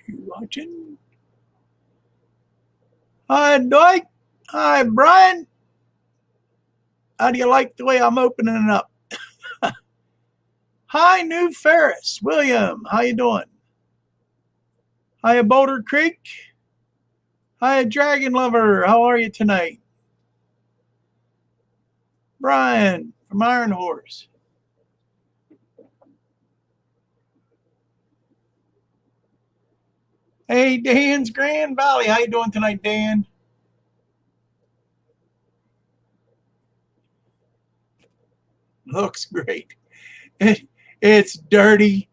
You watching? Hi, Dwight. Hi, Brian. How do you like the way I'm opening it up? Hi, New Ferris. William, how you doing? Hi, Boulder Creek. Hi, Dragon Lover. How are you tonight? Brian from Iron Horse. Hey, Dan's Grand Valley. How you doing tonight, Dan? Looks great. It's dirty.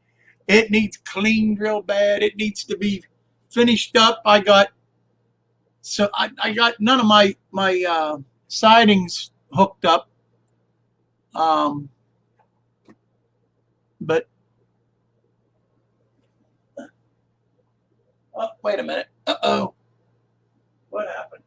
It needs cleaned real bad. It needs to be finished up. I got none of my sidings hooked up. But oh, wait a minute. Uh-oh. What happened?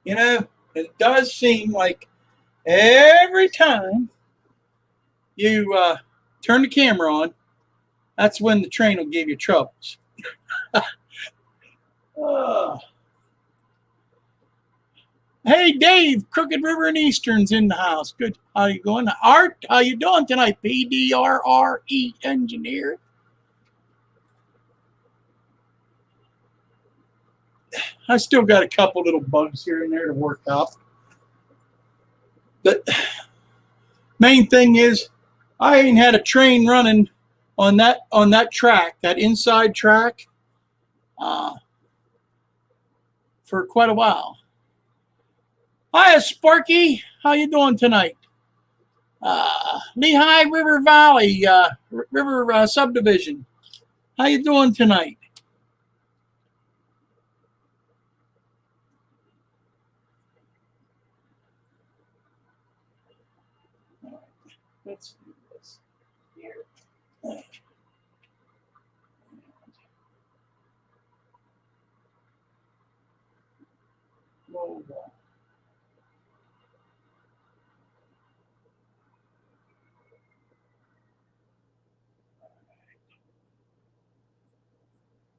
You know, it does seem like every time you turn the camera on, that's when the train will give you troubles. Oh. Hey, Dave, Crooked River and Eastern's in the house. Good. How you going? Art, how you doing tonight? PDRRE engineer. I still got a couple little bugs here and there to work out. But main thing is, I ain't had a train running on that track, that inside track, for quite a while. Hi, Sparky. How you doing tonight? Lehigh River Valley River Subdivision. How you doing tonight? Let's do this here.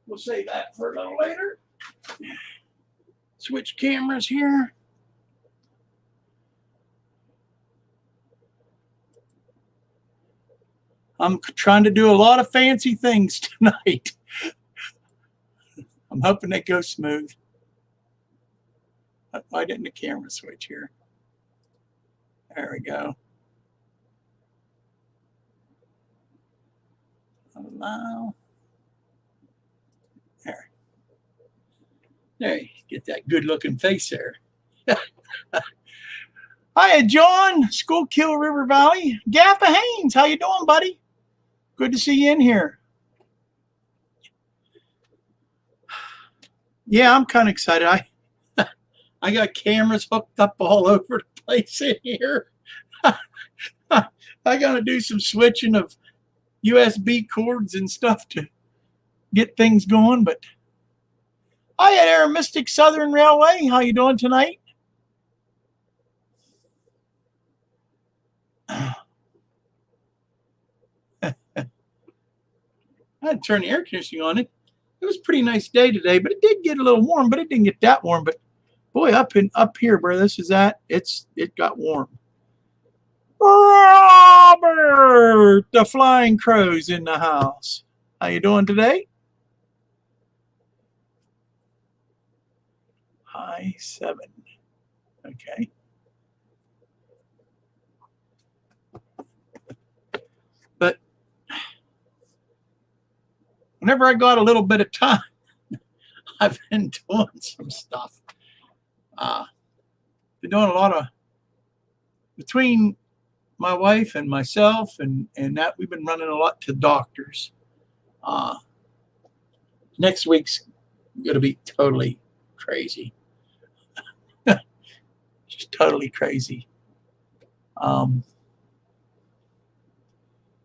We'll save that for a little later. Switch cameras here. I'm trying to do a lot of fancy things tonight. I'm hoping they go smooth. Why didn't the camera switch here? There we go. Allow. There. There, you get that good looking face there. Hi, John, Schuylkill River Valley. Gaffa Haynes, how you doing, buddy? Good to see you in here. Yeah, I'm kind of excited. I got cameras hooked up all over the place in here. I got to do some switching of USB cords and stuff to get things going. But hi there, Mystic Southern Railway. How you doing tonight? I had to turn the air conditioning on it. It was a pretty nice day today, but it did get a little warm, but it didn't get that warm. But boy, up here where this is at, it got warm. Robert, the Flying Crow's in the house. How you doing today? High 7. Okay. But whenever I got a little bit of time, I've been doing some stuff. Been doing a lot of, between my wife and myself and that, we've been running a lot to doctors. Next week's going to be totally crazy. Just totally crazy.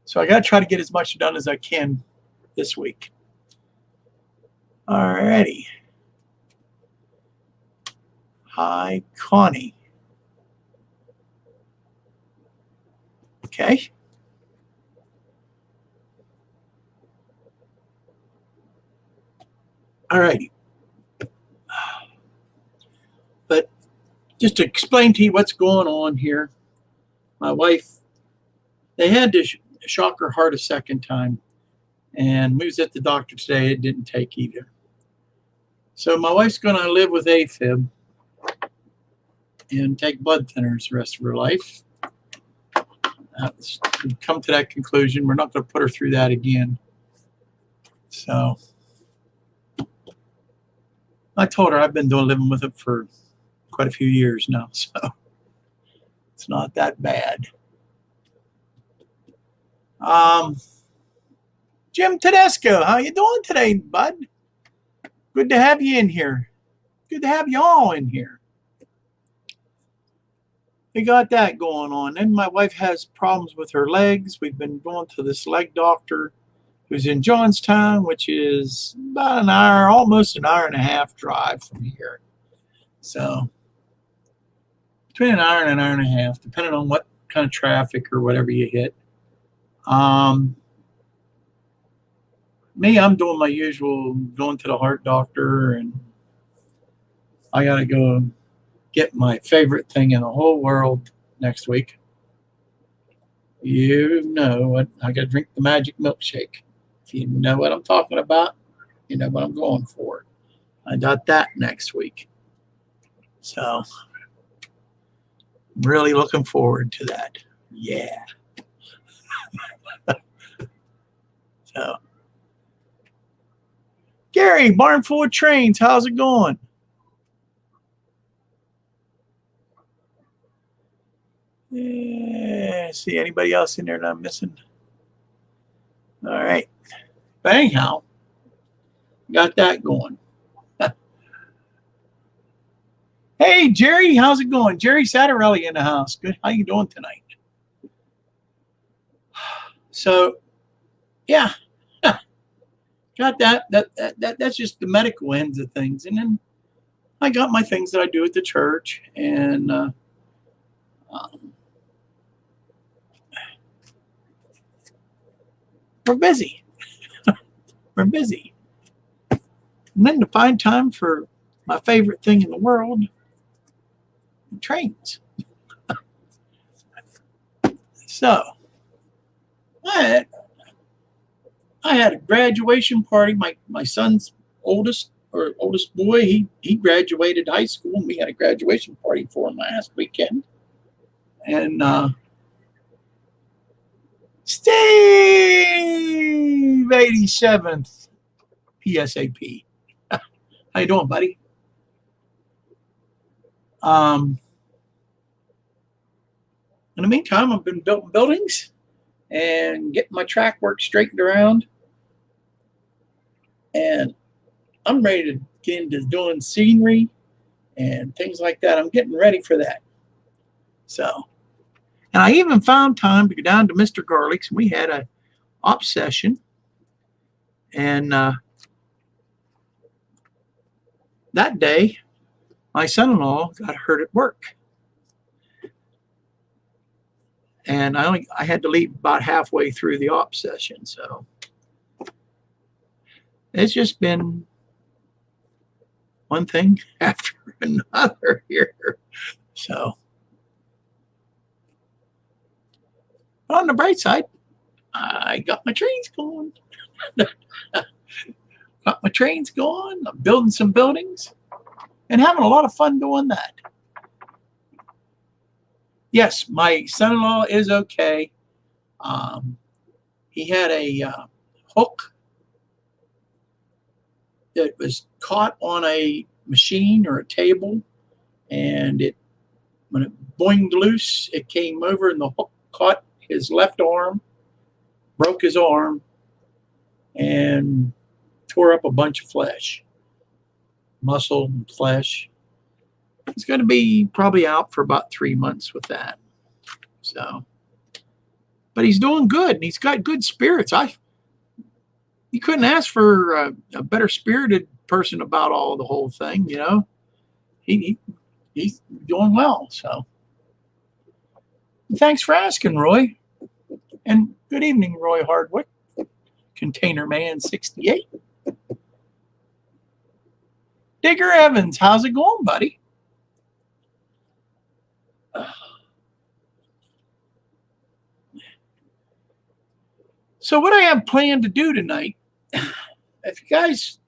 So I got to try to get as much done as I can this week. Alrighty. Hi, Connie. Okay. Alrighty. But just to explain to you what's going on here, my wife, they had to shock her heart a second time. And we was at the doctor today. It didn't take either. So my wife's going to live with AFib and take blood thinners the rest of her life. We've come to that conclusion. We're not going to put her through that again. So I told her I've been living with it for quite a few years now. So it's not that bad. Jim Tedesco, how you doing today, bud? Good to have you in here. Good to have you all in here. We got that going on. And my wife has problems with her legs. We've been going to this leg doctor who's in Johnstown, which is about an hour, almost an hour and a half drive from here. So between an hour and a half, depending on what kind of traffic or whatever you hit. Me, I'm doing my usual, going to the heart doctor, and I got to go get my favorite thing in the whole world next week. You know what? I got to drink the magic milkshake. If you know what I'm talking about, you know what I'm going for. I got that next week. So I'm really looking forward to that. Yeah. So Gary, Barn Full of Trains, how's it going? Yeah, see anybody else in there that I'm missing? All right. But anyhow, got that going. Hey, Jerry, how's it going? Jerry Satterelli in the house. Good. How you doing tonight? So, yeah. Got that. That's just the medical ends of things. And then I got my things that I do at the church. And we're busy. We're busy. And then to find time for my favorite thing in the world, trains. So I had a graduation party. My son's oldest boy, he graduated high school, and we had a graduation party for him last weekend. And Steve 87th PSAP. How you doing, buddy? In the meantime, I've been building buildings and getting my track work straightened around. And I'm ready to get into doing scenery and things like that. I'm getting ready for that. So, and I even found time to go down to Mr. Garlick's. We had a op session. And that day, my son-in-law got hurt at work. And I had to leave about halfway through the op session. So it's just been one thing after another here. So on the bright side, I got my trains going. Got my trains going. I'm building some buildings and having a lot of fun doing that. Yes, my son-in-law is okay. He had a hook that was caught on a machine or a table, and when it boinged loose, it came over and the hook caught his left arm, broke his arm, and tore up a bunch of flesh. muscle and flesh. He's going to be probably out for about 3 months with that. So, but he's doing good, and he's got good spirits. You couldn't ask for a better spirited person about the whole thing. He's doing well. So, thanks for asking, Roy, and good evening, Roy Hardwick, Container Man 68. Digger Evans, how's it going, buddy? So what I have planned to do tonight, if you guys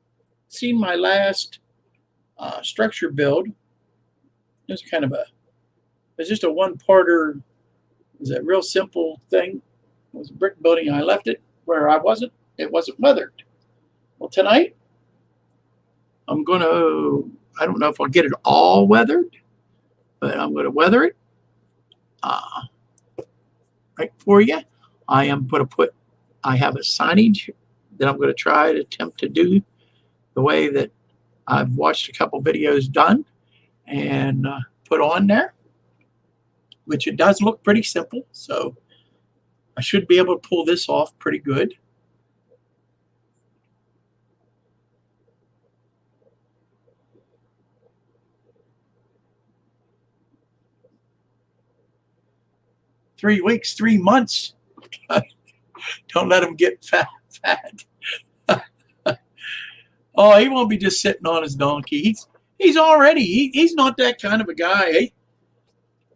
seen my last structure build, it's just a one-parter. It was a real simple thing. It was a brick building. I left it where it wasn't weathered. Well, tonight, I don't know if I'll get it all weathered, but I'm going to weather it right for you. I have a signage that I'm going to try to attempt to do the way that I've watched a couple videos done and put on there, which it does look pretty simple. So I should be able to pull this off pretty good. Three weeks, 3 months. Don't let him get fat. Oh, he won't be just sitting on his donkey. He's not that kind of a guy.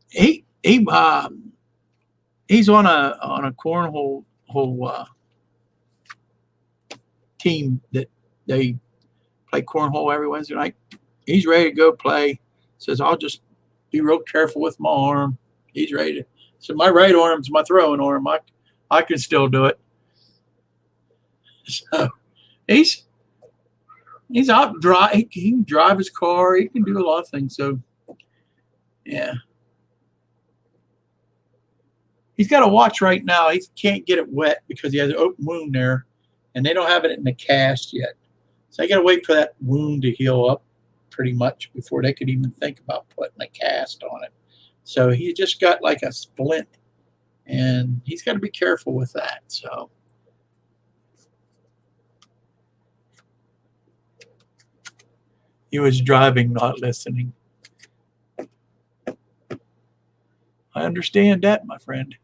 He's on a cornhole team that they play cornhole every Wednesday night. He's ready to go play. Says, I'll just be real careful with my arm. He's ready to. So my right arm's my throwing arm. I can still do it. So he's out dry. He can drive his car. He can do a lot of things. So yeah, he's got a watch right now. He can't get it wet because he has an open wound there, and they don't have it in the cast yet. So I got to wait for that wound to heal up pretty much before they could even think about putting a cast on it. So he just got like a splint, and he's got to be careful with that. So he was driving, not listening. I understand that, my friend.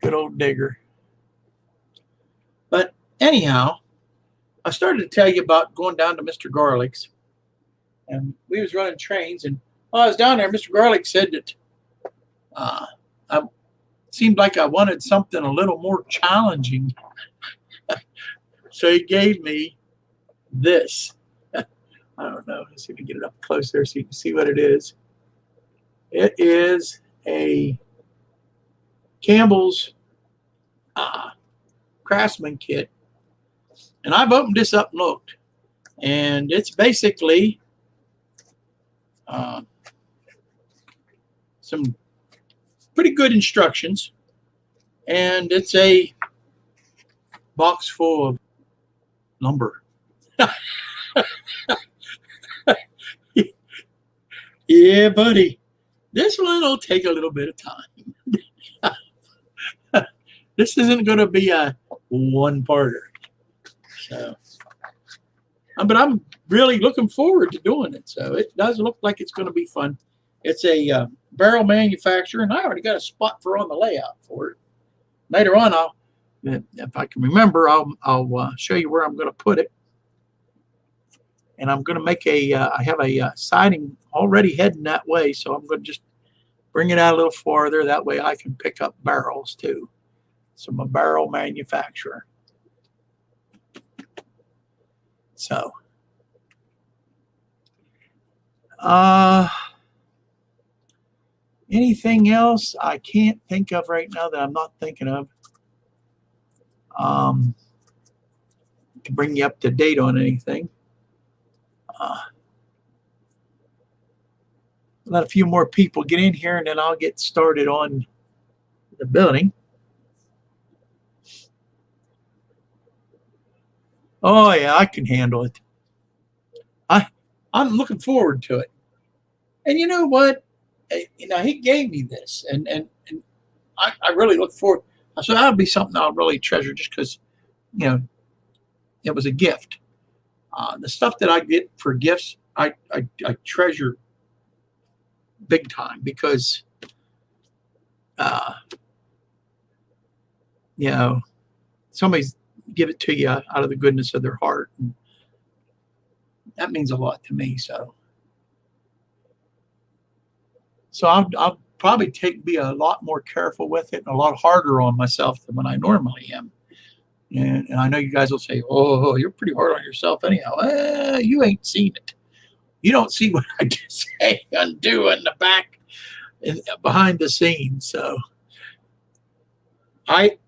Good old Digger. But anyhow, I started to tell you about going down to Mr. Garlick's, and we was running trains, and while I was down there, Mr. Garlick said that I seemed like I wanted something a little more challenging. So he gave me this. I don't know. Let's see if we can get it up closer so you can see what it is. It is a Campbell's Craftsman kit. And I've opened this up and looked. And it's basically some pretty good instructions. And it's a box full of lumber. Yeah, buddy. This one will take a little bit of time. This isn't going to be a one-parter. So, but I'm really looking forward to doing it. So it does look like it's going to be fun. It's a barrel manufacturer, and I already got a spot on the layout for it. Later on, if I can remember, I'll show you where I'm going to put it. And I'm going to make I have a siding already heading that way, so I'm going to just bring it out a little farther. That way I can pick up barrels too. So I'm a barrel manufacturer. So, anything else I can't think of right now that I'm not thinking of to bring you up to date on anything. Let a few more people get in here, and then I'll get started on the building. Oh, yeah, I can handle it. I'm looking forward to it. And you know what? He gave me this, and I really look forward. So that'll be something I'll really treasure, just because you know it was a gift. The stuff that I get for gifts, I treasure big time, because uh, you know somebody's give it to you out of the goodness of their heart, and that means a lot to me. So I'll probably be a lot more careful with it, and a lot harder on myself than when I normally am. And I know you guys will say, "Oh, you're pretty hard on yourself anyhow." You ain't seen it. You don't see what I just say and do in the back, behind the scenes. So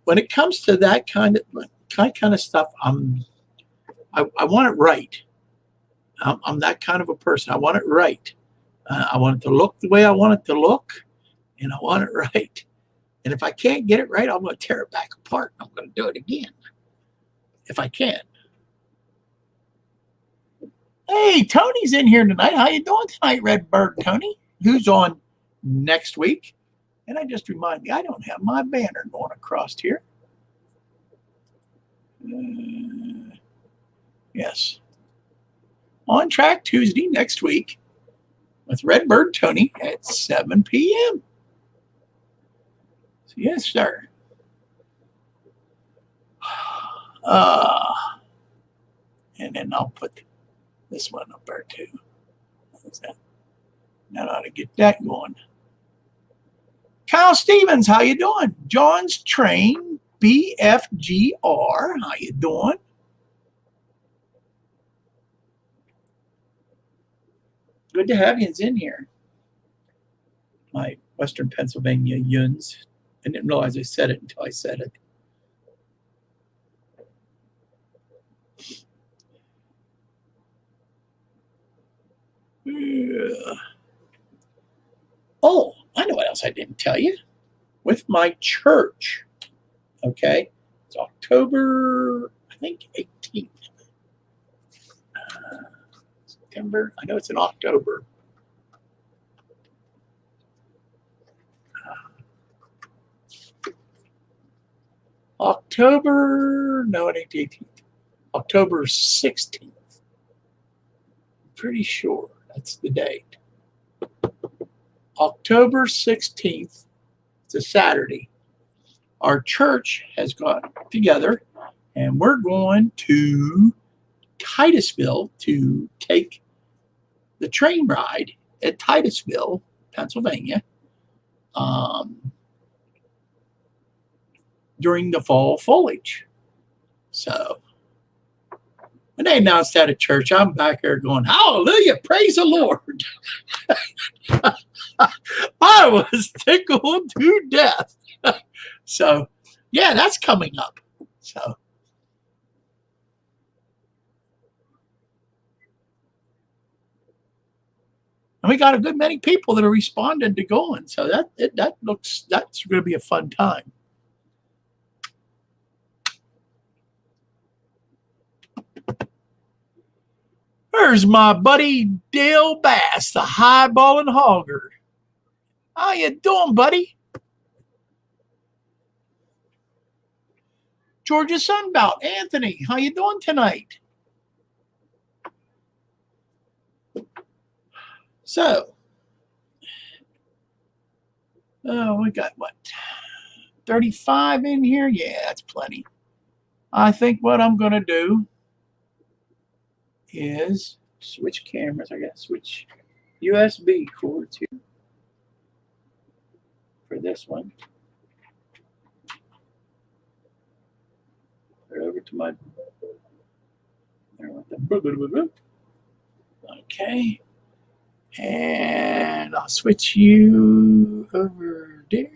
when it comes to that kind of stuff, I want it right. I'm that kind of a person. I want it right. I want it to look the way I want it to look, and I want it right. And if I can't get it right, I'm going to tear it back apart. I'm going to do it again if I can. Hey, Tony's in here tonight. How you doing tonight, Redbird Tony? Who's on next week? And I just remind me, I don't have my banner going across here. Yes. On Track Tuesday next week with Redbird Tony at 7 p.m. So yes, sir. And then I'll put this one up there too. What's that? Now I ought to get that going. Kyle Stevens, how you doing? John's Train BFGR, how you doing? Good to have you in here. My Western Pennsylvania yuns. I didn't realize I said it until I said it. Oh, I know what else I didn't tell you. With my church, okay, it's October, I think, 18th. September, I know it's in October. October, no, it ain't the 18th. October 16th. Pretty sure that's the date. October 16th, it's a Saturday. Our church has got together, and we're going to Titusville to take the train ride at Titusville, Pennsylvania, during the fall foliage. So when they announced that at church, I'm back there going, hallelujah, praise the Lord. I was tickled to death. So, yeah, that's coming up. So, and we got a good many people that are responding to going. So that's going to be a fun time. There's my buddy Dale Bass, the highballing hogger. How you doing, buddy? Georgia Sunbelt, Anthony, how you doing tonight? So, we got what? 35 in here? Yeah, that's plenty. I think what I'm going to do is switch cameras. I got to switch USB cords here for this one. Over to my, okay, and I'll switch you over there,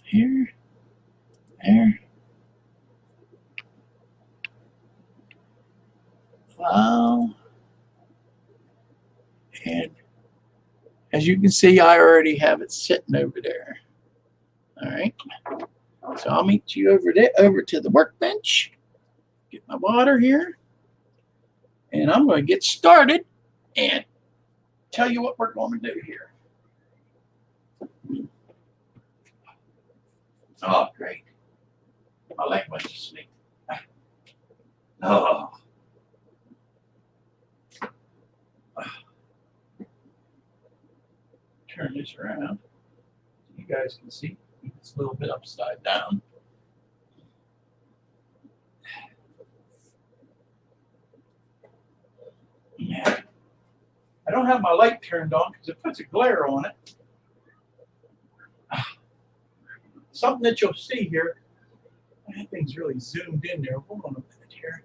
here, there. Wow. And as you can see, I already have it sitting over there. All right. So I'll meet you over there, over to the workbench. Get my water here. And I'm going to get started and tell you what we're going to do here. Oh, great. My leg went to sleep. Oh. Turn this around so you guys can see. It's a little bit upside down. Yeah. I don't have my light turned on because it puts a glare on it. Something that you'll see here. That thing's really zoomed in there. Hold on a minute here.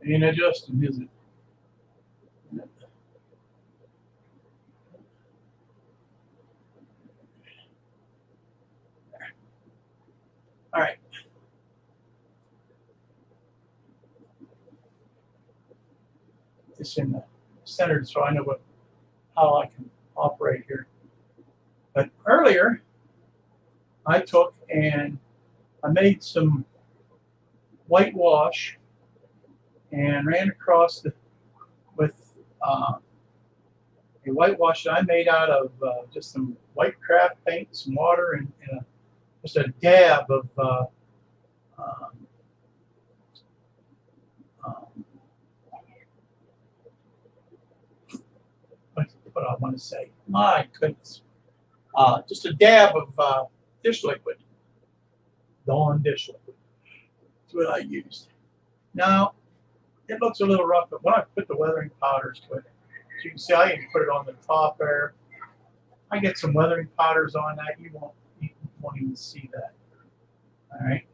Ain't adjusting, is it? All right. It's in the centered so I know how I can operate here. But earlier, I took and I made some whitewash and ran across with a whitewash that I made out of just some white craft paint, some water, and just a dab of what I want to say. My goodness. Just a dab of dish liquid. Dawn dish liquid. That's what I used. Now, it looks a little rough, but when I put the weathering powders to it, as you can see, I even put it on the top there. I get some weathering powders on that. You won't even see that. All right.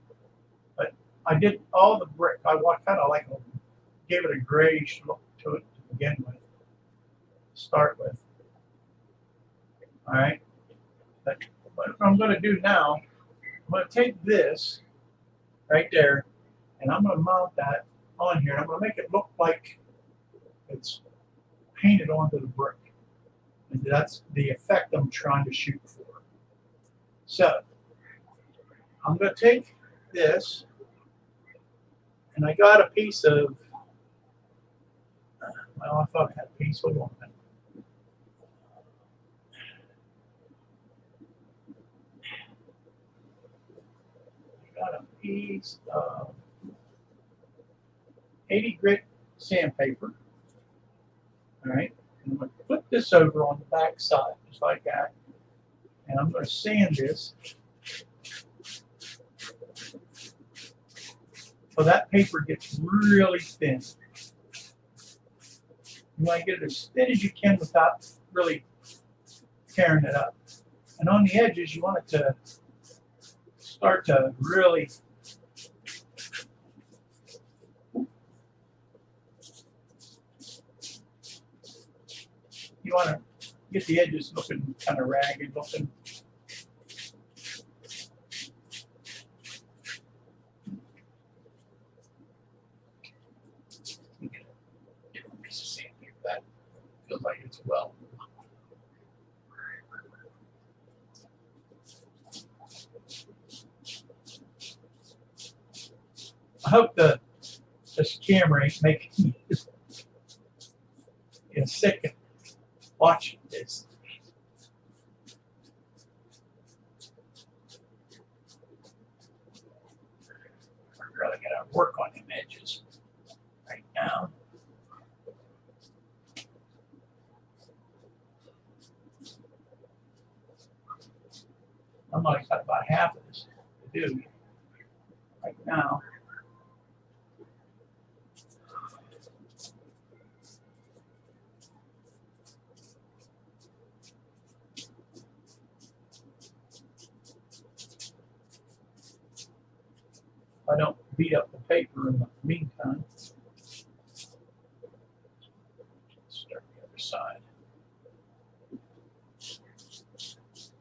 But I did all the brick. I kind of like gave it a grayish look to it to begin with. Start with. All right. But what I'm going to do now, I'm going to take this right there, and I'm going to mount that on here. And I'm going to make it look like it's painted onto the brick. And that's the effect I'm trying to shoot for. So I'm going to take this, and I got a piece of, well, I thought I had a piece. Hold on a minute. Got a piece of 80 grit sandpaper. All right. And I'm going to flip this over on the back side, just like that. And I'm going to sand this so that paper gets really thin. You want to get it as thin as you can without really tearing it up. And on the edges, you want it to start to really you want to get the edges looking kind of ragged looking. Different piece of sandpaper that feels like it's well. I hope this camera ain't making me sick watching this. I really gotta work on them edges right now. I'm only got about half of this to do right now. I don't beat up the paper in the meantime. Start the other side.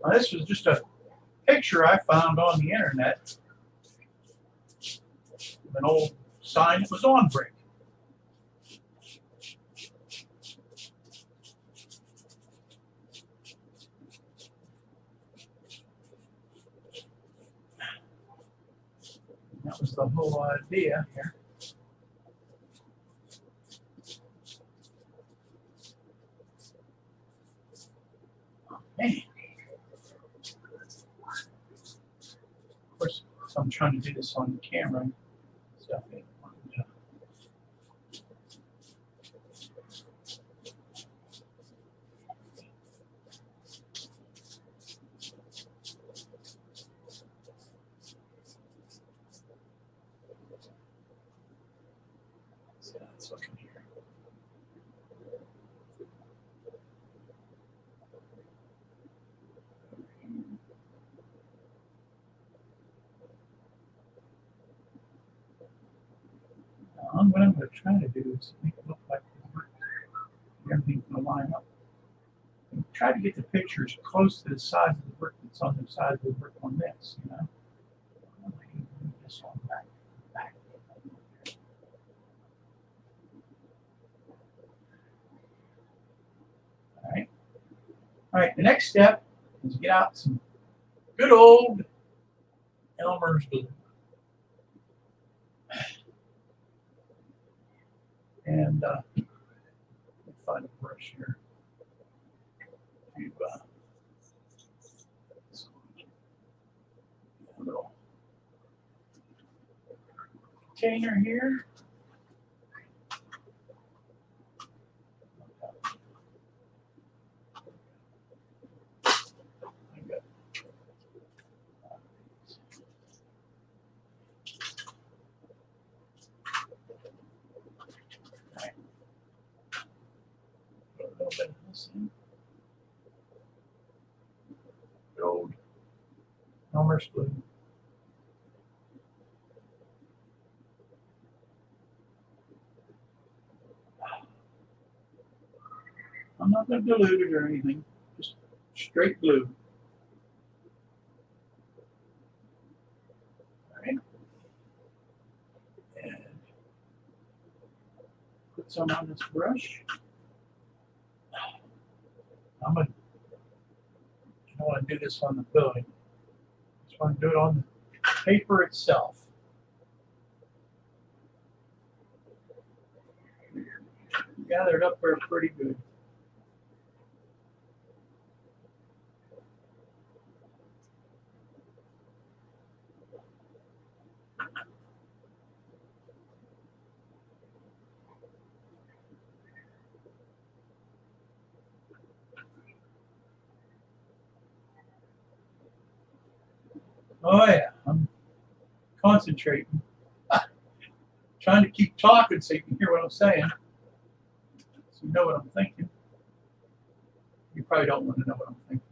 Now, this was just a picture I found on the internet of an old sign that was on brick. was the whole idea here. Man. Of course, I'm trying to do this on the camera. Stuff ain't working out. So that's looking here. Now, what I'm going to try to do is make it look like everything's going to line up. And try to get the pictures close to the size of the brick that's on the side of the brick on this, you know. Move this one back. All right, the next step is get out some good old Elmer's glue. And let me find a brush here. A little container here. Old Elmer's glue. I'm not going to dilute it or anything, just straight glue. All right. And put some on this brush. I don't want to do this on the building. I just want to do it on the paper itself. Gathered up there pretty good. Oh yeah, I'm concentrating. Trying to keep talking so you can hear what I'm saying. So you know what I'm thinking. You probably don't want to know what I'm thinking.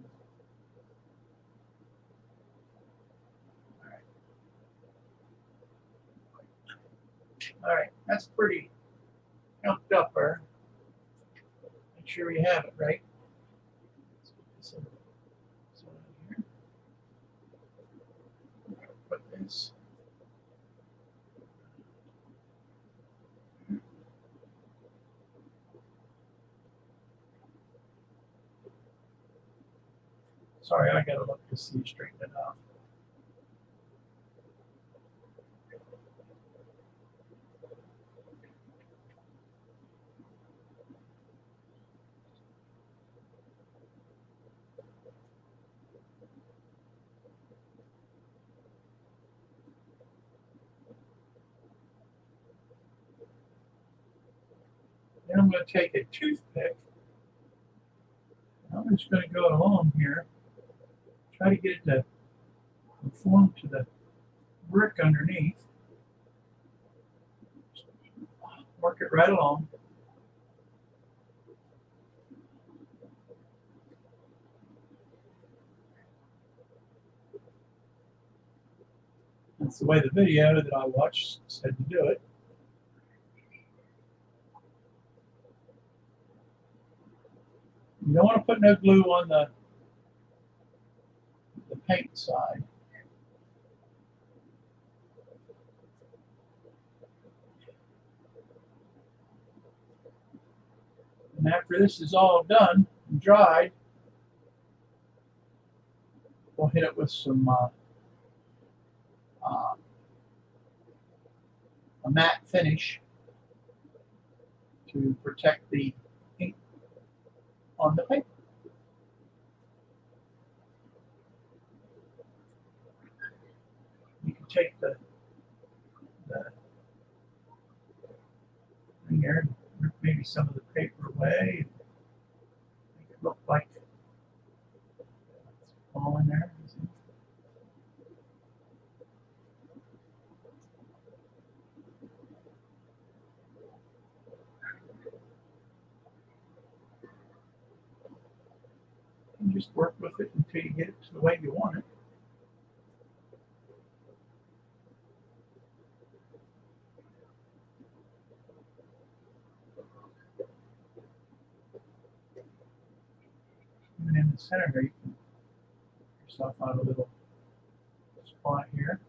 All right, that's pretty jumped up there. Make sure we have it right. Let's put this in here. Put this. Sorry, I gotta look to see straighten it out. Then I'm going to take a toothpick. I'm just going to go along here, try to get it to conform to the brick underneath. Work it right along. That's the way the video that I watched said to do it. You don't want to put no glue on the paint side. And after this is all done and dried, we'll hit it with some a matte finish to protect the ink on the paper. You can take the thing here and rip maybe some of the paper away, make it look like it's all in there. And just work with it until you get it to the way you want it. Even in the center here, you can give yourself out a little spot here.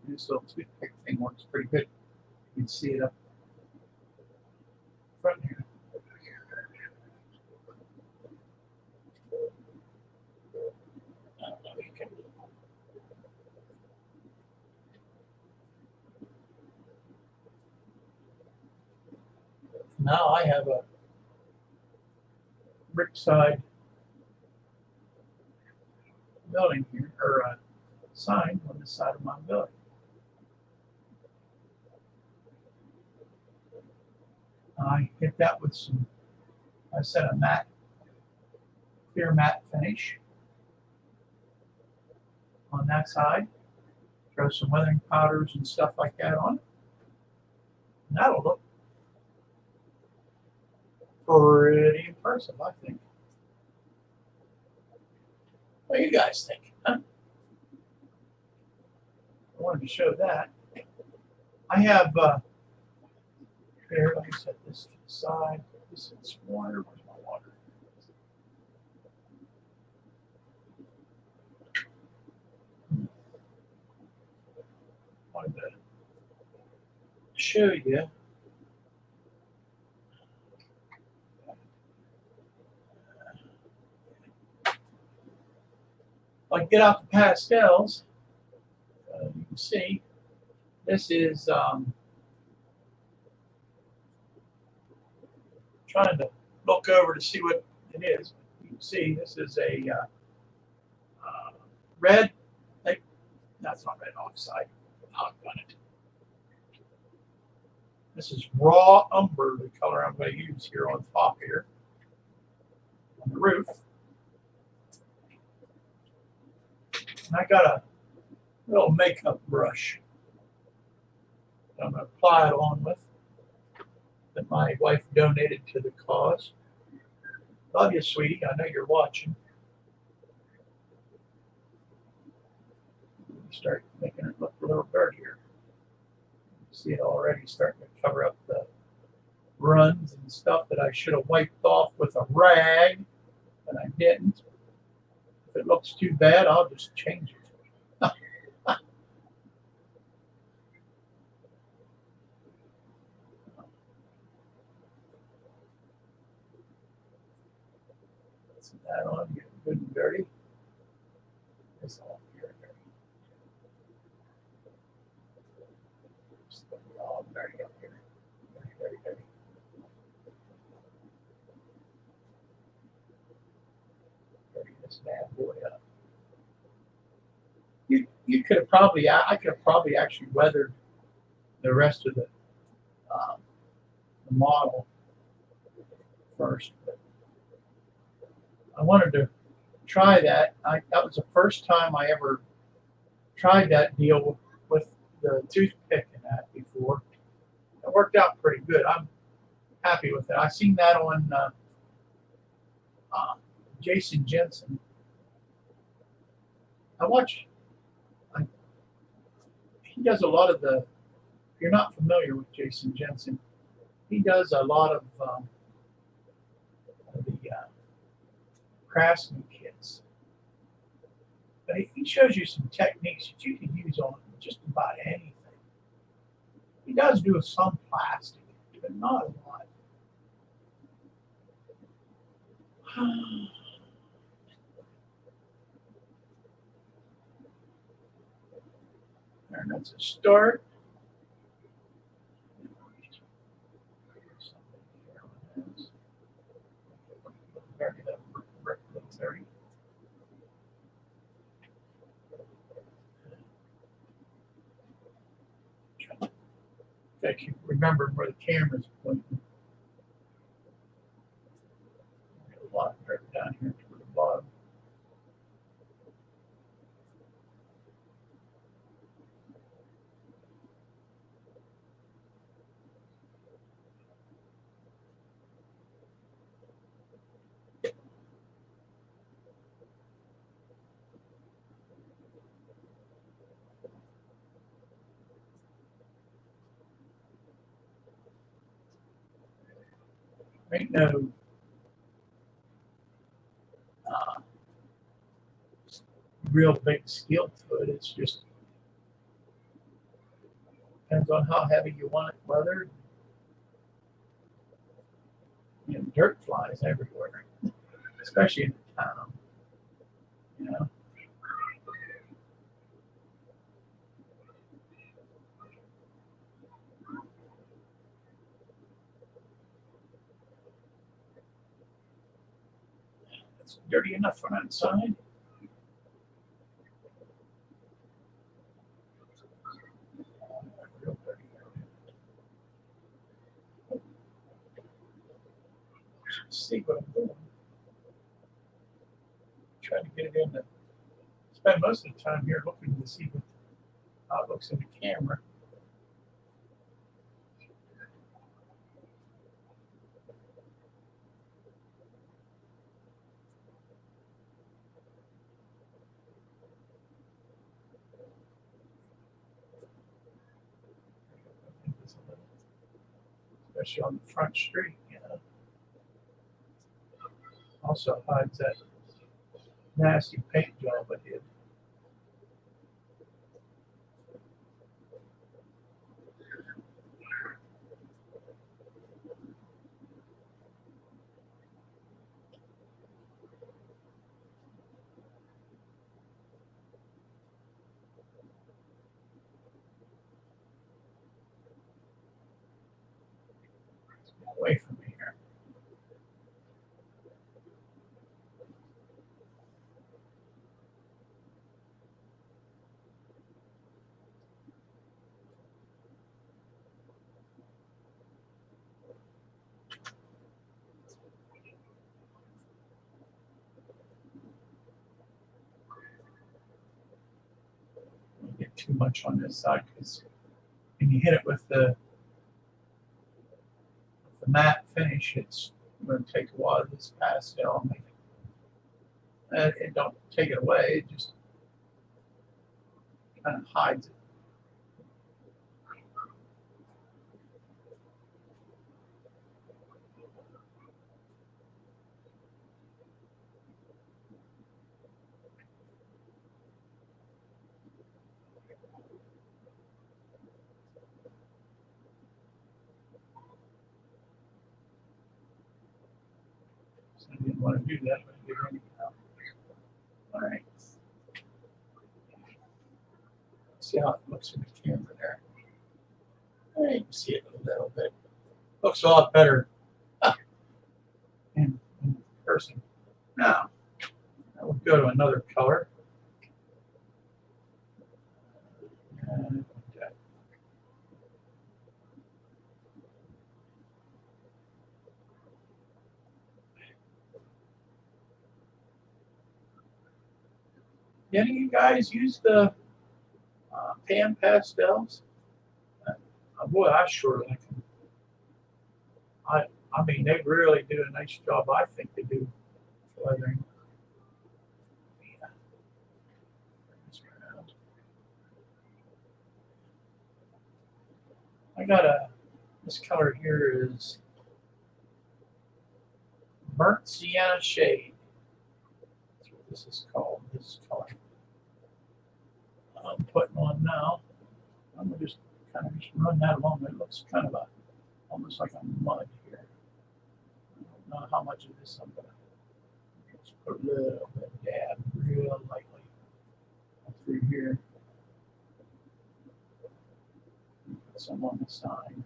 This little toothpick thing works pretty good. You can see it up front here. Now I have a brick side building here, or a sign on the side of my building. I hit that with some, I said, a matte, clear matte finish on that side. Throw some weathering powders and stuff like that on. And that'll look pretty impressive, I think. What do you guys think? Huh? I wanted to show that. I have here, let me set this to the side. This is water. Where's my water? Wanted to show you. If I get out the pastels, you can see this is trying to look over to see what it is. You can see this is a red. That's not red oxide. I've done it. This is raw umber, the color I'm going to use here on top here on the roof. And I got a little makeup brush that I'm going to apply it on with, that my wife donated to the cause. Love you, sweetie. I know you're watching. Start making it look a little dirtier. See it already starting to cover up the runs and stuff that I should have wiped off with a rag, but I didn't. If it looks too bad, I'll just change it. Put that on, get it good and dirty. It's all here dirty. Just put it all dirty up here. Dirty, dirty, dirty. Dirty this bad boy up. You could have probably, I could have probably actually weathered the rest of the model first, but I wanted to try that. That was the first time I ever tried that deal with the toothpick and that before. It worked out pretty good. I'm happy with it. I seen that on Jason Jensen. He does a lot of the, if you're not familiar with Jason Jensen, he does a lot of craftsman kits. But he shows you some techniques that you can use on just about anything. He does do some plastic, but not a lot. And that's a start. That you remember where the camera's pointing. A lot right down here to the bottom. Ain't no real big skill to it. It's just depends on how heavy you want it weathered. You know, dirt flies everywhere, especially in the town. You know. It's dirty enough from outside. Real dirty. See what I'm doing. Try to get it in. Spend most of the time here looking to see how it looks in the camera. Especially on the front street, you know. Also hides that nasty paint job I did. Away from me here. Don't get too much on this side because when you hit it with the matte finish, it's going to take a while of this pastel and make it. It don't take it away, it just kind of hides it. So I didn't want to do that, but I did anyhow. All right. See how it looks in the camera there. All right, you can see it a little bit. Looks a lot better in person. Now, I will go to another color. And any of you guys use the pan pastels? Boy, I sure like them. I mean, they really do a nice job. I think they do leathering. Yeah. I got this color here is burnt sienna shade. this is called, this color I'm putting on now. I'm going to just kind of just run that along. It looks kind of almost like a mud here. I don't know how much of this I'm going to just put a little bit, dab real lightly through here. Put some on the side.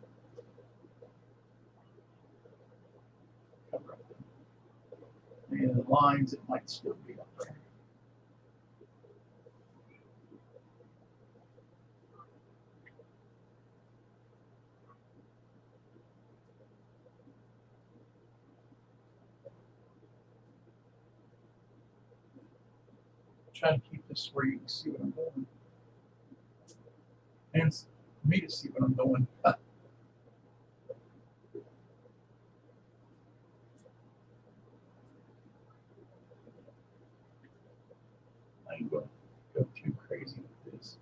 Cover up the lines that might still be up there. Try to keep this where you can see what I'm doing. And for me to see what I'm doing. I ain't going to go too crazy with this.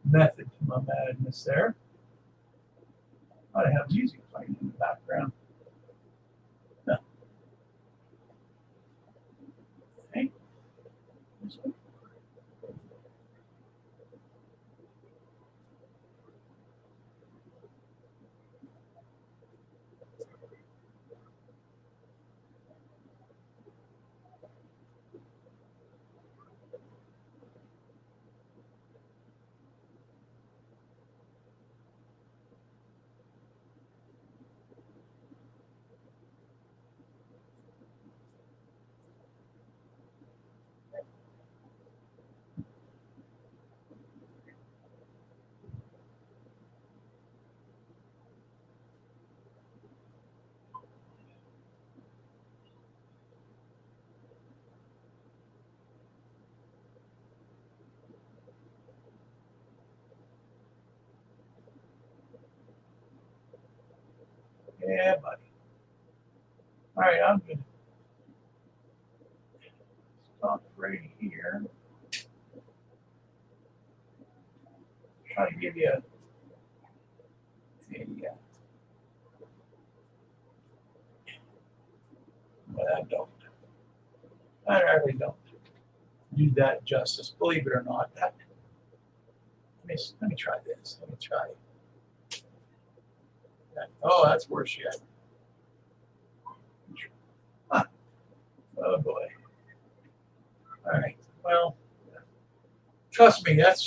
Method to my madness there. I have music playing in the background. Okay. Yeah, buddy. All right, I'm going to stop right here. Try to give you a but I don't. I really don't do that justice. Believe it or not, let me try this. Let me try that. Oh, that's worse yet. Huh. Oh boy. All right. Well, trust me, that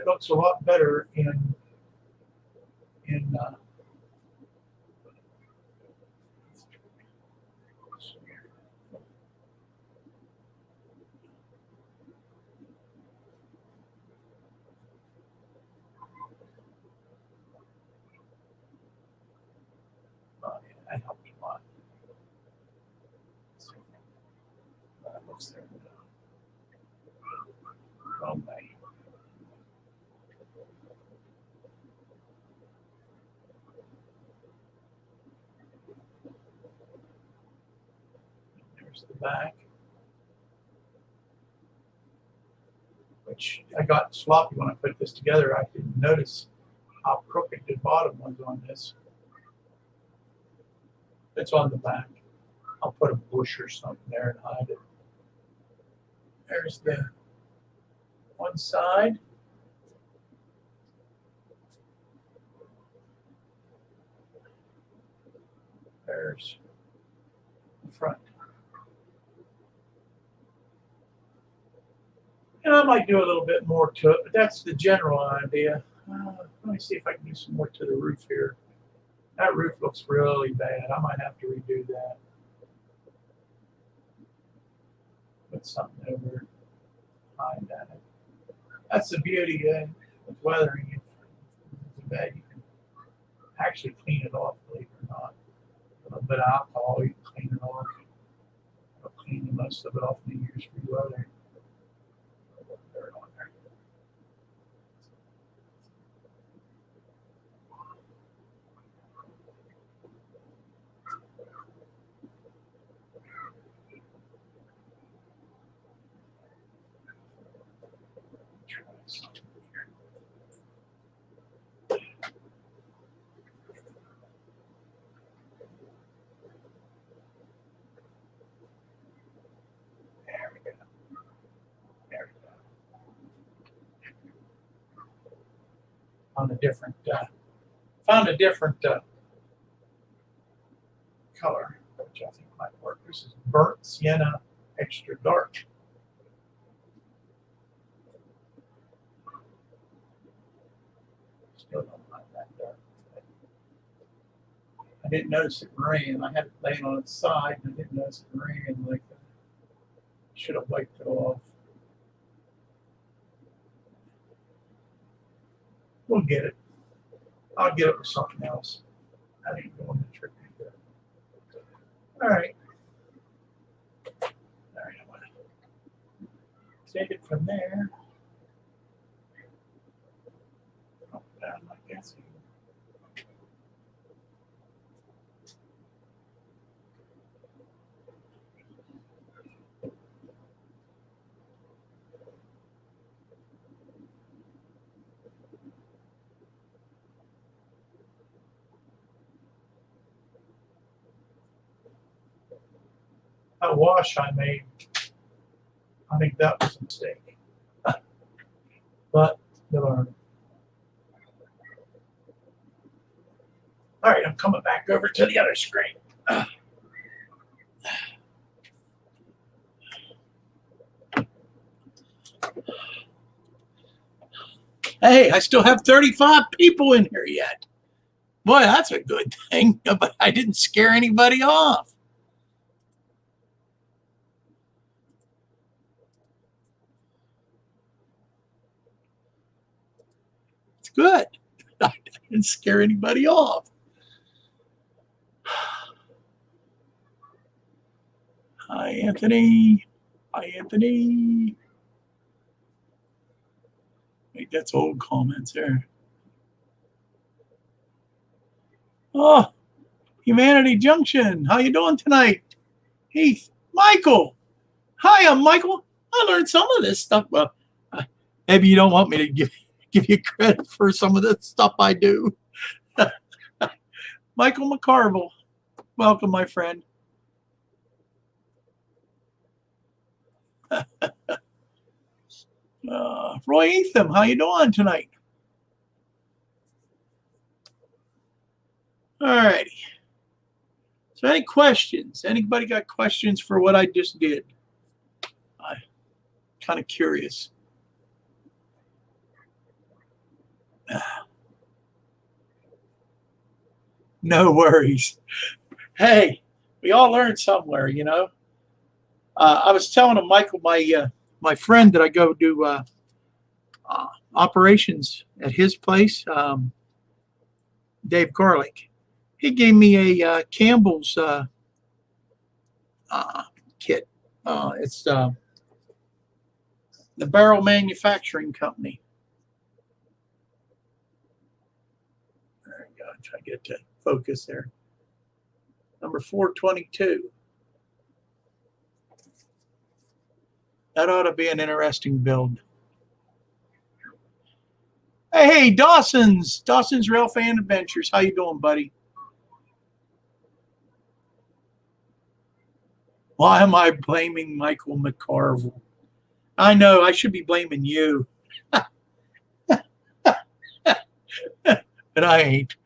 looks a lot better in that helped a lot. That looks there. Oh my. There's the back, which I got sloppy when I put this together. I didn't notice how crooked the bottom was on this. It's on the back. I'll put a bush or something there and hide it. There's the one side. There's the front. And I might do a little bit more to it, but that's the general idea. Let me see if I can do some more to the roof here. That roof looks really bad. I might have to redo that. Put something over behind that. That's the beauty of weathering. actually clean it off, believe it or not. A little bit of alcohol, you clean it off. I'll clean most of it off in the years for you other. Dirt on there. There we go. There we go. Found a different color, which I think might work. This is burnt sienna extra dark. Still don't like that dark. I didn't notice it ran. I had it laying on its side, and I didn't notice it ran. Like should have wiped it off. We'll get it. I'll get it with something else. That ain't going to trick me good. All right. All right, I'm gonna take it from there. Up down like this. That wash I made, I think that was a mistake. But you learn. All right, I'm coming back over to the other screen. Hey, I still have 35 people in here yet. Boy, that's a good thing, but I didn't scare anybody off. It's good. I didn't scare anybody off. Hi, Anthony. Hi, Anthony. Wait, that's old comments there. Oh, Humanity Junction. How you doing tonight? Heath. Michael. Hi, I'm Michael. I learned some of this stuff. Well, maybe you don't want me to give you credit for some of the stuff I do. Michael McCarville. Welcome, my friend. Roy Etham, how you doing tonight? All righty. So any questions? Anybody got questions for what I just did? I'm kind of curious. No worries. Hey, we all learn somewhere, you know. I was telling him, Michael, my friend that I go do operations at his place, Dave Garlick. He gave me a Campbell's kit. It's the Barrel Manufacturing Company. There you go. Try to get to focus there. Number 422. That ought to be an interesting build. Hey, Dawson's Rail Fan Adventures. How you doing, buddy? Why am I blaming Michael McCarville? I know I should be blaming you. But I ain't.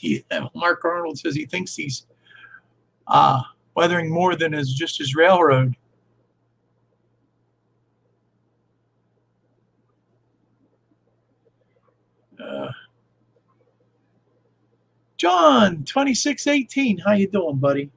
Yeah, Mark Arnold says he thinks he's weathering more than is just his railroad. John, 2618, how you doing, buddy?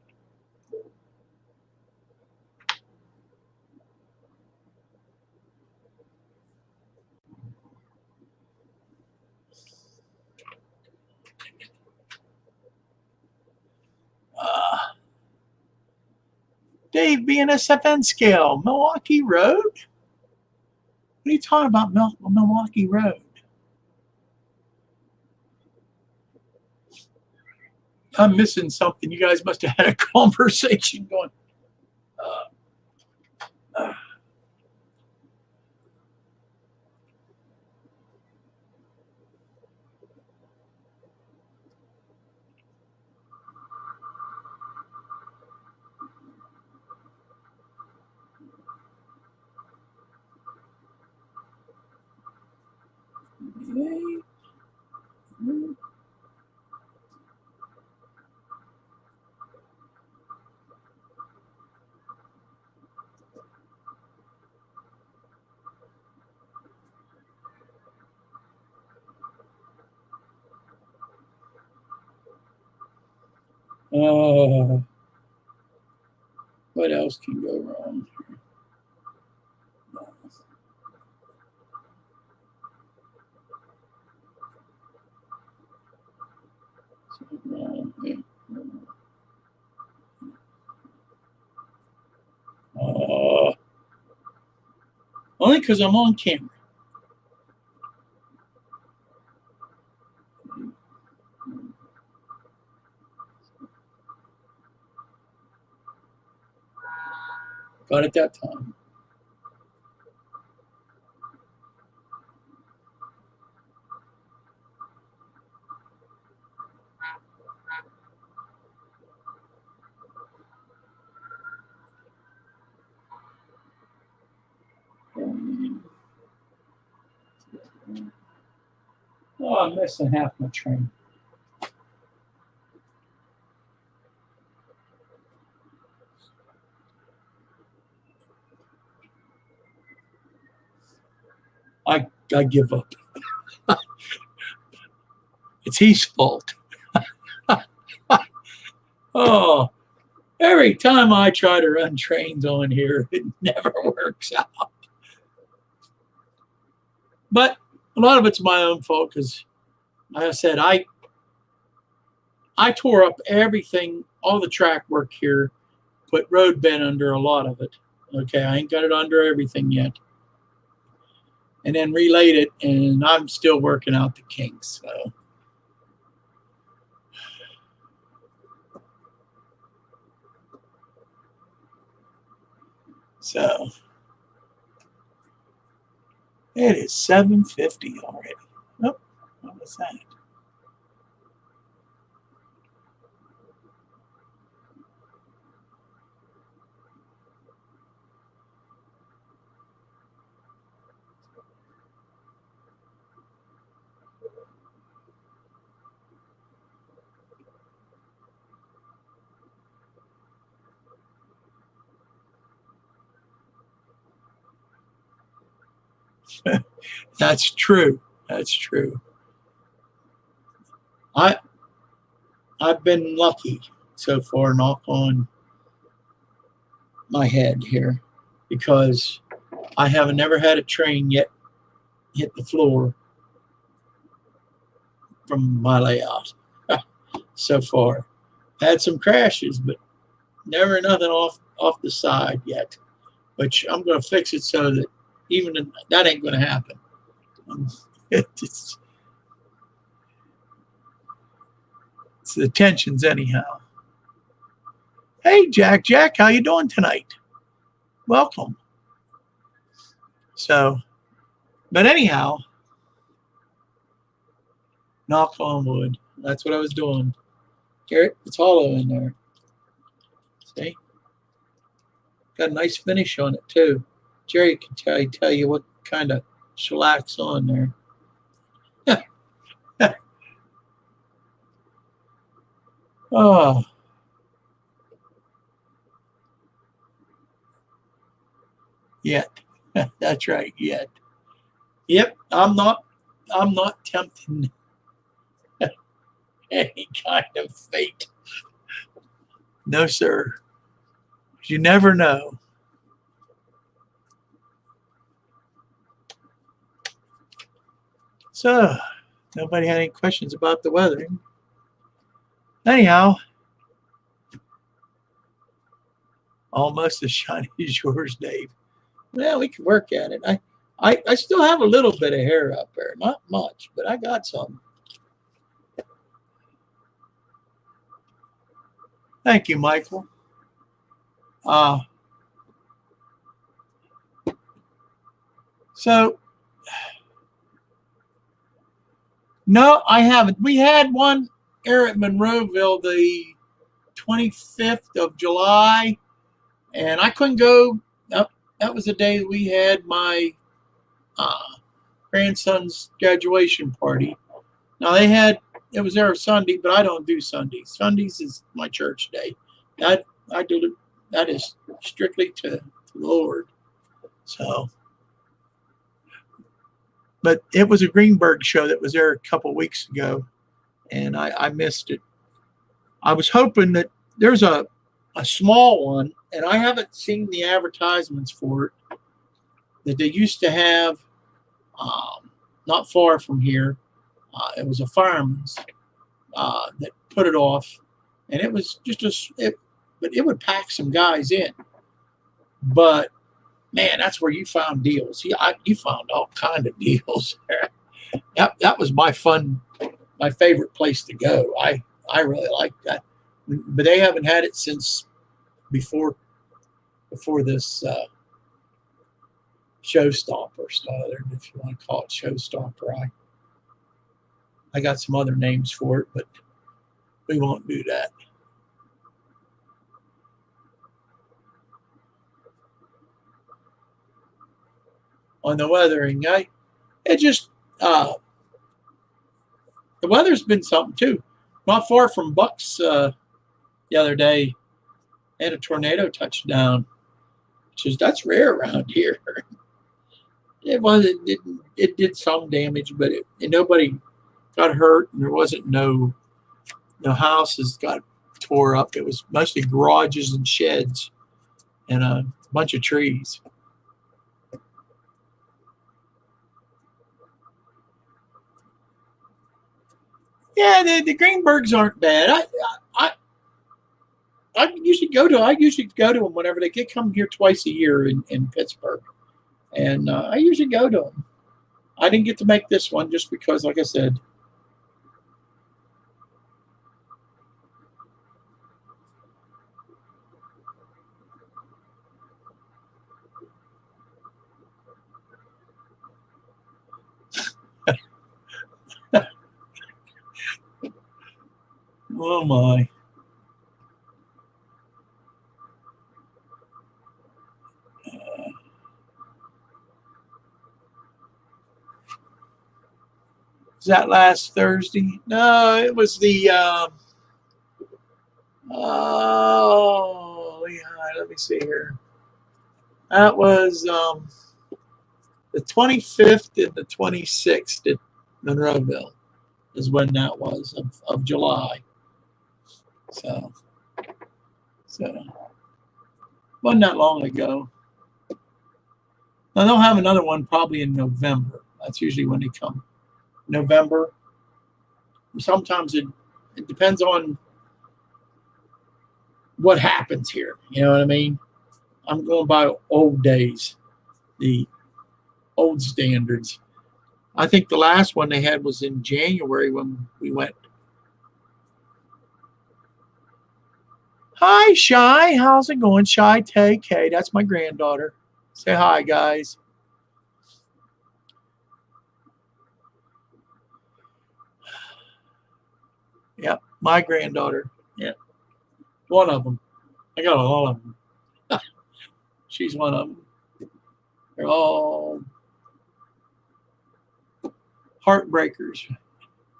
Dave, BNSFN scale, Milwaukee Road? What are you talking about, Milwaukee Road? I'm missing something. You guys must have had a conversation going. What else can go wrong? Only because I'm on camera. Got it that time. Oh, I'm missing half my train. I give up. It's his fault. Oh, every time I try to run trains on here, it never works out. But a lot of it's my own fault because, like I said, I tore up everything, all the track work here, put road bed under a lot of it. Okay, I ain't got it under everything yet. And then relayed it, and I'm still working out the kinks. So it is 7:50 already. Oh, what was that? That's true. That's true. I've been lucky so far, knock on my head here, because I haven't never had a train yet hit the floor from my layout so far. Had some crashes, but never nothing off the side yet. Which I'm going to fix it so that even that ain't going to happen. It's the tensions anyhow. Hey, Jack, how you doing tonight? Welcome. So, but anyhow, knock on wood. That's what I was doing. Garrett, it's hollow in there. See? Got a nice finish on it too. Jerry can tell you what kind of shellack's on there. Oh. Yet. That's right, yet. Yep, I'm not tempting any kind of fate. No, sir. You never know. So, nobody had any questions about the weathering. Anyhow, almost as shiny as yours, Dave. Well, we can work at it. I still have a little bit of hair up there, not much, but I got some. Thank you, Michael. So, no, I haven't. We had one here at Monroeville the 25th of July, and I couldn't go. That was the day we had my grandson's graduation party. Now it was there Sunday, but I don't do Sundays. Sundays is my church day. I do that is strictly to the Lord. So, but it was a Greenberg show that was there a couple of weeks ago, and I missed it. I was hoping that there's a small one, and I haven't seen the advertisements for it, that they used to have not far from here. It was a fireman's that put it off, and it was just but it would pack some guys in. But man, that's where you found deals. You found all kind of deals there. That was my favorite place to go. I really liked that, but they haven't had it since before this showstopper started, if you want to call it showstopper. I got some other names for it, but we won't do that. On the weathering, the weather's been something too. Not far from Bucks the other day, had a tornado touchdown, that's rare around here. It did some damage, but nobody got hurt, and there wasn't no houses got tore up. It was mostly garages and sheds and a bunch of trees. Yeah, the Greenbergs aren't bad. I usually go to them whenever they come here twice a year in Pittsburgh, and I usually go to them. I didn't get to make this one just because, like I said. Oh my. Was that last Thursday? No, it was the oh yeah, let me see here. That was the 25th and the 26th at Monroeville is when that was of July. So wasn't that long ago. Now they'll have another one probably in November. That's usually when they come. November. Sometimes it depends on what happens here. You know what I mean? I'm going by old days, the old standards. I think the last one they had was in January when we went. Hi, Shy. How's it going, Shy Tay K? That's my granddaughter. Say hi, guys. Yep, my granddaughter. Yep, one of them. I got a lot of them. She's one of them. They're all heartbreakers.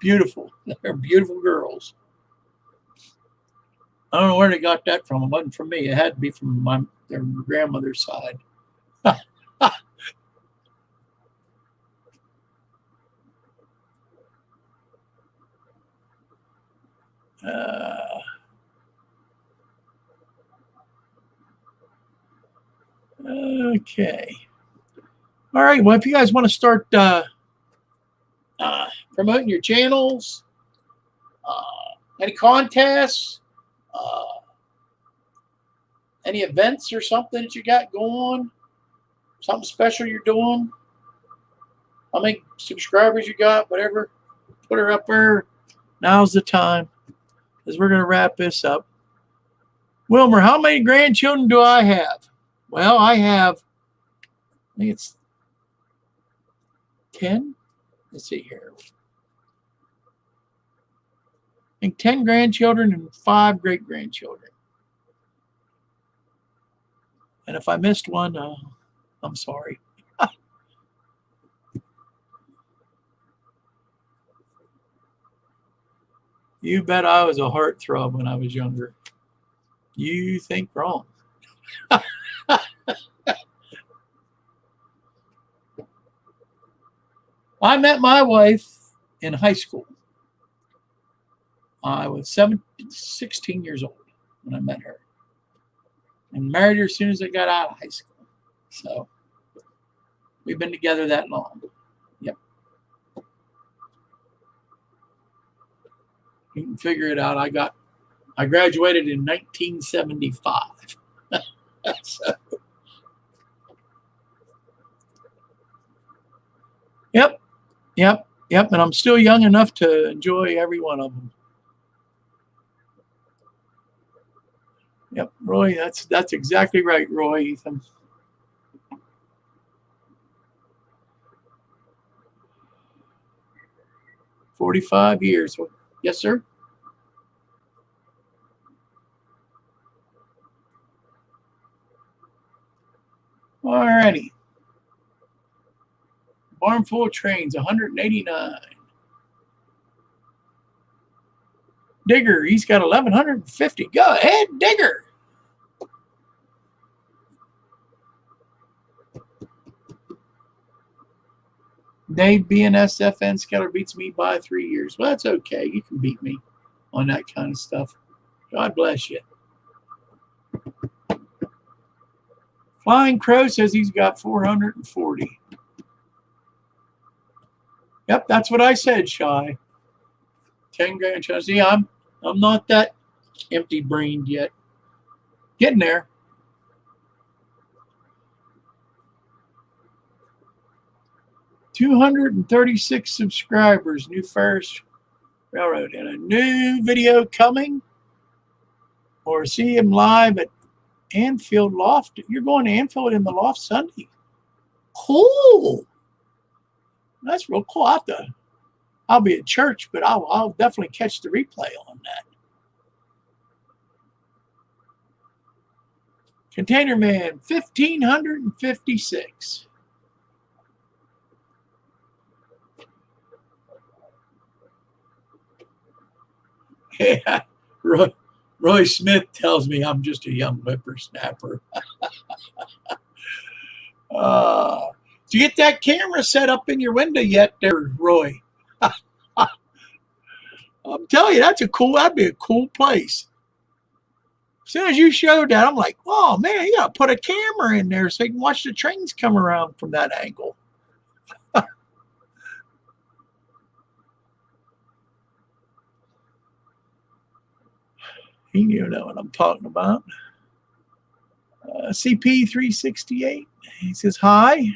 Beautiful. They're beautiful girls. I don't know where they got that from. It wasn't from me. It had to be from their grandmother's side. Okay. All right. Well, if you guys want to start promoting your channels, any contests, Any events or something that you got going on? Something special you're doing? How many subscribers you got? Whatever. Put her up there. Now's the time, as we're going to wrap this up. Wilmer, how many grandchildren do I have? Well, I think it's 10. Let's see here. I think 10 grandchildren and 5 great-grandchildren. And if I missed one, I'm sorry. You bet I was a heartthrob when I was younger. You think wrong. I met my wife in high school. I was 16 years old when I met her. And married her as soon as I got out of high school. So we've been together that long. Yep. You can figure it out. I graduated in 1975. So, yep. And I'm still young enough to enjoy every one of them. Yep, Roy, that's exactly right, Roy, Ethan. "45 years. Yes, sir. All righty. Barn full of trains, 189. Digger, he's got 1,150. Go ahead, Digger. Dave BNSFN Skeller beats me by 3 years. Well, that's okay. You can beat me on that kind of stuff. God bless you. Flying Crow says he's got 440. Yep, that's what I said, Shy. 10 grandchildren. See, I'm not that empty-brained yet. Getting there. "236 subscribers, New Ferris Railroad, and a new video coming. Or see him live at Anfield Loft." You're going to Anfield in the Loft Sunday. Cool. That's real cool. I'll be at church, but I'll definitely catch the replay on that. Container Man, 1,556. Yeah, Roy Smith tells me I'm just a young whippersnapper. Did you get that camera set up in your window yet there, Roy? I'm telling you, that'd be a cool place. As soon as you showed that, I'm like, oh man, you gotta put a camera in there so you can watch the trains come around from that angle. You know what I'm talking about. CP368. He says, hi.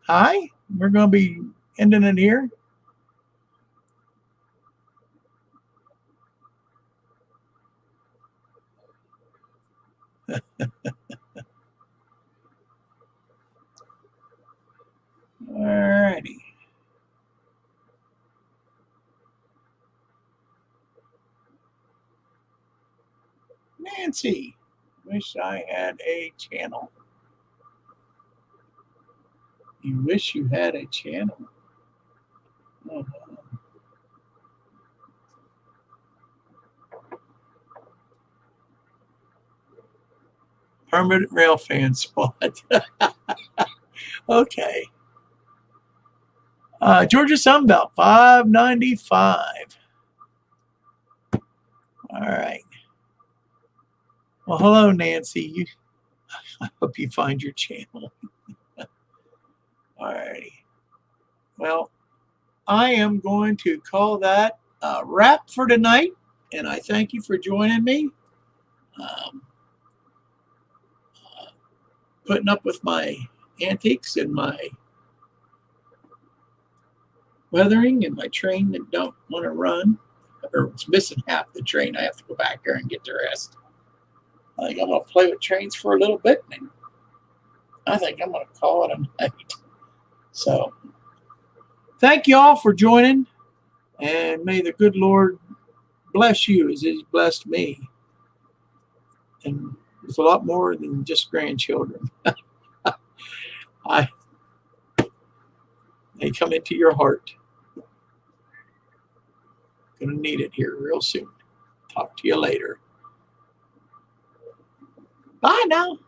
We're going to be ending it here. All righty. Nancy, wish I had a channel. You wish you had a channel. Permanent rail fan spot. Okay. Georgia Sunbelt, 595. All right. Well, hello, Nancy. I hope you find your channel. All righty. Well, I am going to call that a wrap for tonight, and I thank you for joining me. putting up with my antics and my weathering and my train that don't want to run, or it's missing half the train. I have to go back there and get the rest. I think I'm going to play with trains for a little bit, and I think I'm going to call it a night. So, thank you all for joining, and may the good Lord bless you as He's blessed me. And it's a lot more than just grandchildren. They come into your heart. Gonna need it here real soon. Talk to you later. Bye now.